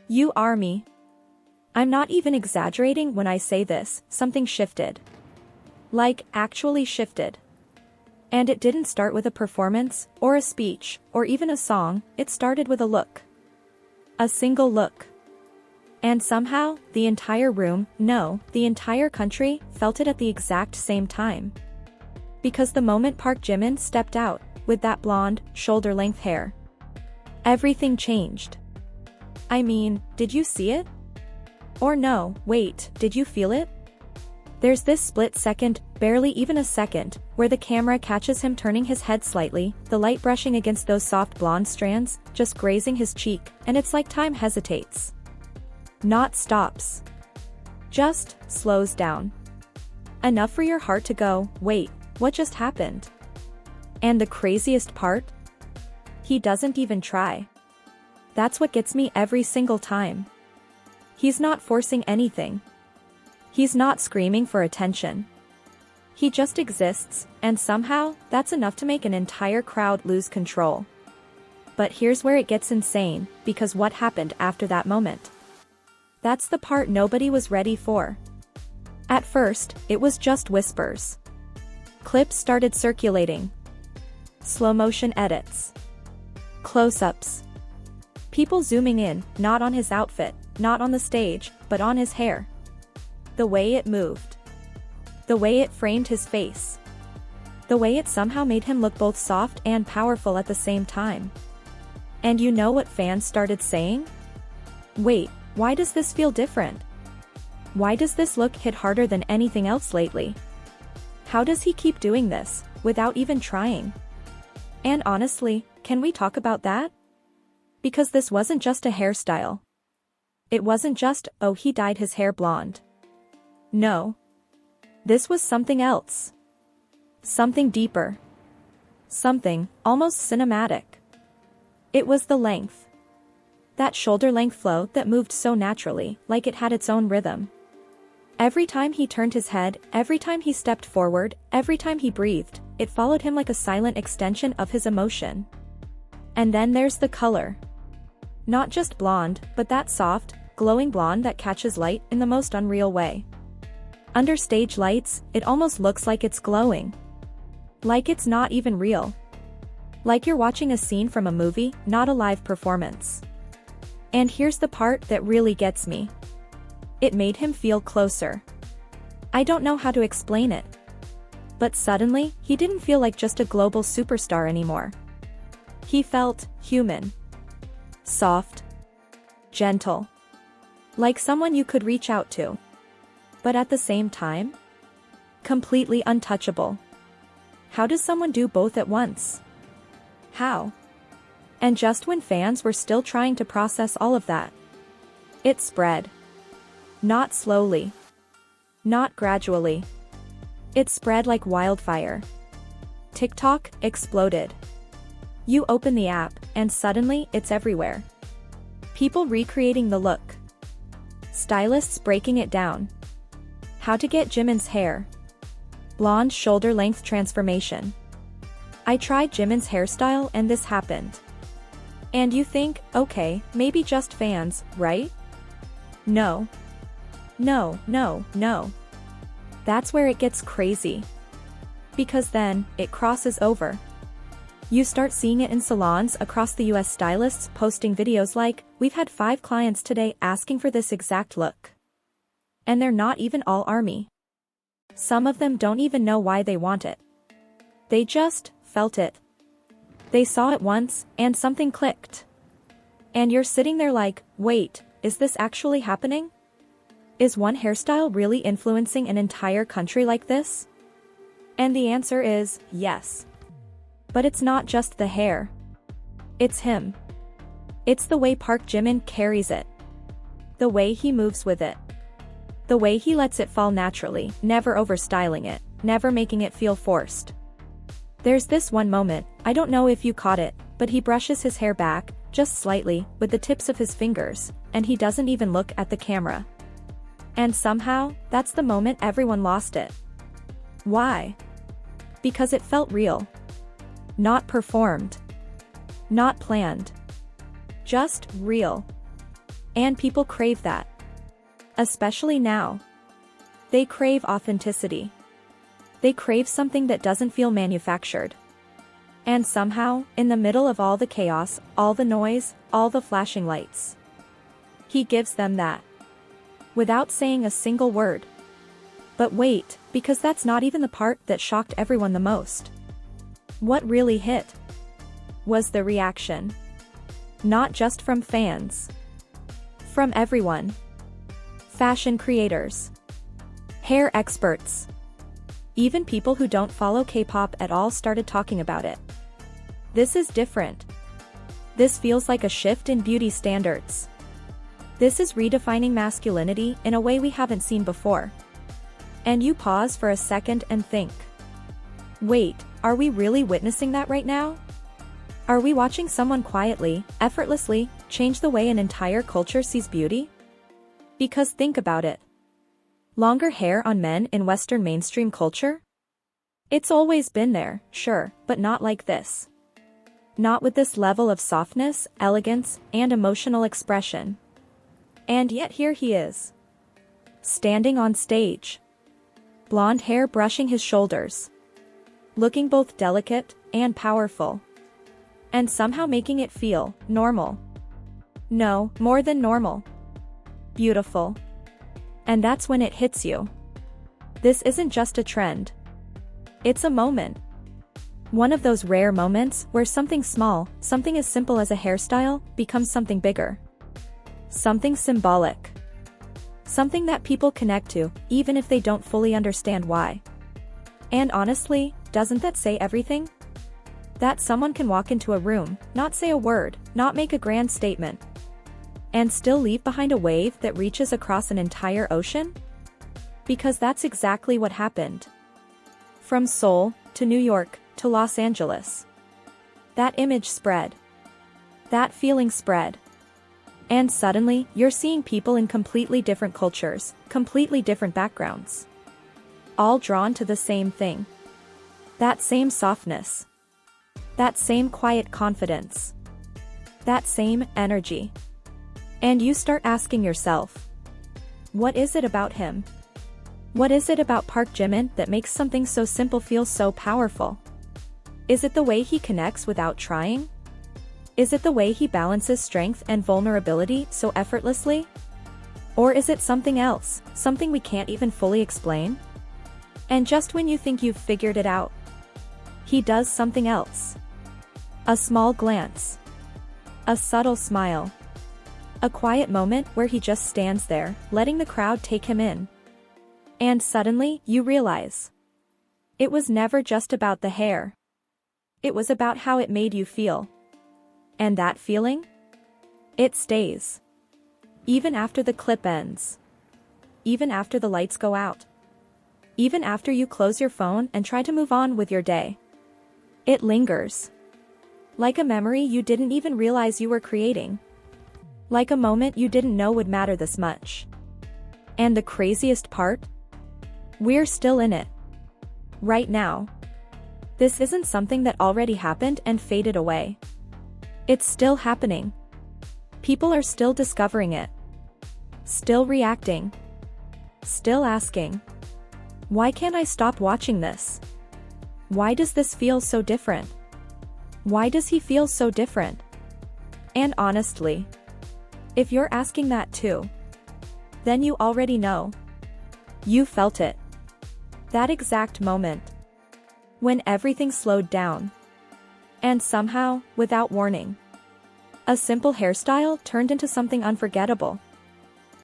You are me. I'm not even exaggerating when I say this, something shifted. Like, actually shifted. And it didn't start with a performance, or a speech, or even a song, it started with a look. A single look. And somehow, the entire room, no, the entire country, felt it at the exact same time. Because the moment Park Jimin stepped out, with that blonde, shoulder-length hair, everything changed. I mean, did you see it? Or no, wait, did you feel it? There's this split second, barely even a second, where the camera catches him turning his head slightly, the light brushing against those soft blonde strands, just grazing his cheek, and it's like time hesitates. Not stops. Just slows down. Enough for your heart to go, wait, what just happened? And the craziest part? He doesn't even try. That's what gets me every single time. He's not forcing anything. He's not screaming for attention. He just exists, and somehow, that's enough to make an entire crowd lose control. But here's where it gets insane, because what happened after that moment? That's the part nobody was ready for. At first, it was just whispers. Clips started circulating. Slow-motion edits. Close-ups. People zooming in, not on his outfit, not on the stage, but on his hair. The way it moved. The way it framed his face. The way it somehow made him look both soft and powerful at the same time. And you know what fans started saying? Wait, why does this feel different? Why does this look hit harder than anything else lately? How does he keep doing this, without even trying? And honestly, can we talk about that? Because this wasn't just a hairstyle. It wasn't just, oh, he dyed his hair blonde. No. This was something else. Something deeper. Something, almost cinematic. It was the length. That shoulder-length flow that moved so naturally, like it had its own rhythm. Every time he turned his head, every time he stepped forward, every time he breathed, it followed him like a silent extension of his emotion. And then there's the color. Not just blonde, but that soft, glowing blonde that catches light in the most unreal way. Under stage lights, it almost looks like it's glowing. Like it's not even real. Like you're watching a scene from a movie, not a live performance. And here's the part that really gets me. It made him feel closer. I don't know how to explain it. But suddenly, he didn't feel like just a global superstar anymore. He felt human. Soft. Gentle. Like someone you could reach out to. But at the same time, completely untouchable. How does someone do both at once? How? And just when fans were still trying to process all of that, it spread. Not slowly. Not gradually. It spread like wildfire. TikTok exploded. You open the app, and suddenly it's everywhere. People recreating the look. Stylists breaking it down. How to get Jimin's hair. Blonde shoulder-length transformation. I tried Jimin's hairstyle and this happened. And you think, okay, maybe just fans, right? No. No, no, no. That's where it gets crazy. Because then, it crosses over. You start seeing it in salons across the US, stylists posting videos like, we've had 5 clients today asking for this exact look. And they're not even all ARMY. Some of them don't even know why they want it. They just felt it. They saw it once, and something clicked. And you're sitting there like, wait, is this actually happening? Is one hairstyle really influencing an entire country like this? And the answer is, yes. But it's not just the hair. It's him. It's the way Park Jimin carries it. The way he moves with it. The way he lets it fall naturally, never overstyling it, never making it feel forced. There's this one moment, I don't know if you caught it, but he brushes his hair back, just slightly, with the tips of his fingers, and he doesn't even look at the camera. And somehow, that's the moment everyone lost it. Why? Because it felt real. Not performed. Not planned. Just real. And people crave that. Especially now. They crave authenticity. They crave something that doesn't feel manufactured. And somehow, in the middle of all the chaos, all the noise, all the flashing lights, he gives them that. Without saying a single word. But wait, because that's not even the part that shocked everyone the most. What really hit was the reaction. Not just from fans. From everyone. Fashion creators. Hair experts. Even people who don't follow K-pop at all started talking about it. This is different. This feels like a shift in beauty standards. This is redefining masculinity in a way we haven't seen before. And you pause for a second and think. Wait, are we really witnessing that right now? Are we watching someone quietly, effortlessly, change the way an entire culture sees beauty? Because think about it. Longer hair on men in Western mainstream culture? It's always been there, sure, but not like this. Not with this level of softness, elegance, and emotional expression. And yet here he is. Standing on stage. Blonde hair brushing his shoulders. Looking both delicate and powerful. And somehow making it feel normal. No, more than normal. Beautiful. And that's when it hits you. This isn't just a trend. It's a moment. One of those rare moments where something small, something as simple as a hairstyle, becomes something bigger. Something symbolic. Something that people connect to, even if they don't fully understand why. And honestly, doesn't that say everything? That someone can walk into a room, not say a word, not make a grand statement, and still leave behind a wave that reaches across an entire ocean? Because that's exactly what happened. From Seoul, to New York, to Los Angeles. That image spread. That feeling spread. And suddenly, you're seeing people in completely different cultures, completely different backgrounds. All drawn to the same thing. That same softness. That same quiet confidence. That same energy. And you start asking yourself, what is it about him? What is it about Park Jimin that makes something so simple feel so powerful? Is it the way he connects without trying? Is it the way he balances strength and vulnerability so effortlessly? Or is it something else, something we can't even fully explain? And just when you think you've figured it out, he does something else. A small glance. A subtle smile. A quiet moment where he just stands there, letting the crowd take him in. And suddenly, you realize. It was never just about the hair. It was about how it made you feel. And that feeling? It stays. Even after the clip ends. Even after the lights go out. Even after you close your phone and try to move on with your day. It lingers. Like a memory you didn't even realize you were creating. Like a moment you didn't know would matter this much. And the craziest part? We're still in it. Right now. This isn't something that already happened and faded away. It's still happening. People are still discovering it. Still reacting. Still asking. Why can't I stop watching this? Why does this feel so different? Why does he feel so different? And honestly, if you're asking that too, then you already know. You felt it. That exact moment. When everything slowed down. And somehow, without warning, a simple hairstyle turned into something unforgettable.